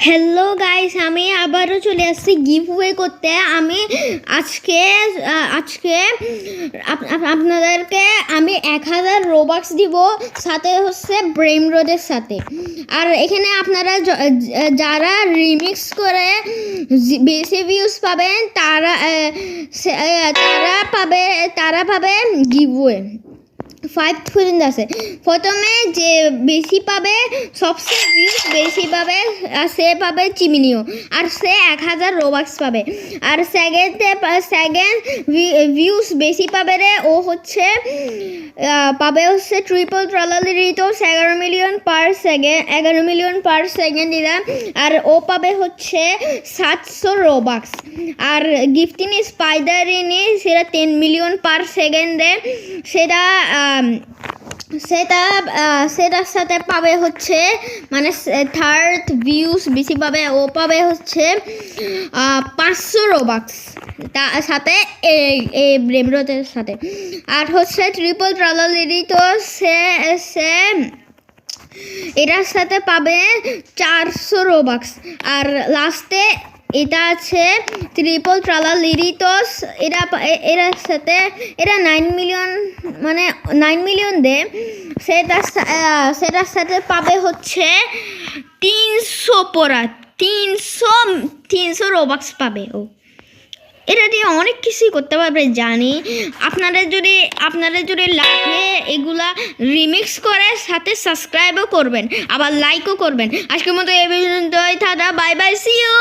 Hello guys, আমি আবারও চলে আসছি গিভওয়ে করতে। আমি আজকে আজকে আপনাদেরকে আমি 1000 রোবাক্স দিব, সাথে হচ্ছে ব্রেম রোডের সাথে। আর এখানে আপনারা যারা রিমিক্স করে বেশি ভিউজ পাবেন তারা পাবে গিভওয়ে 5 পর্যন্ত আছে। প্রথমে যে বেশি পাবে, সবচেয়ে ভিউজ বেশি পাবে, সে পাবে চিমিনিও, আর সে 1000 রোবাক্স পাবে। আর সেকেন্ড ভিউজ বেশি পাবে ও হচ্ছে ট্রিপল ট্রালালিরিটোস 11 মিলিয়ন পার সেকেন্ড দিলাম। আর ও পাবে হচ্ছে 700 রোবাক্স। আর গিফটিং স্পাইডারিনি সেটা 10 মিলিয়ন পার সেকেন্ডে, সেটার সাথে পাবে হচ্ছে মানে থার্ড ভিউজ বেশি পাবে, ও পাবে হচ্ছে 500 রোবাক্স তার সাথে এই ব্রেমরোদের সাথে। আর হচ্ছে ট্রিপল ট্রালালিরিটো সে এটার সাথে পাবে 400 রোবাক্স। আর লাস্টে এটা আছে ট্রিপল ট্রালালিরিটোস, এটার সাথে এটা 9 মিলিয়ন মানে 9 মিলিয়ন দে, সেটার সাথে পাবে হচ্ছে 300 রোবাক্স পাবে ও। এটা দিয়ে অনেক কিছুই করতে পারবে জানি। আপনাদের যদি লাগে এগুলা রিমিক্স করে, সাথে সাবস্ক্রাইবও করবেন, আবার লাইকও করবেন। আজকের মতো এই পর্যন্তই, বাই বাই, সি ইউ।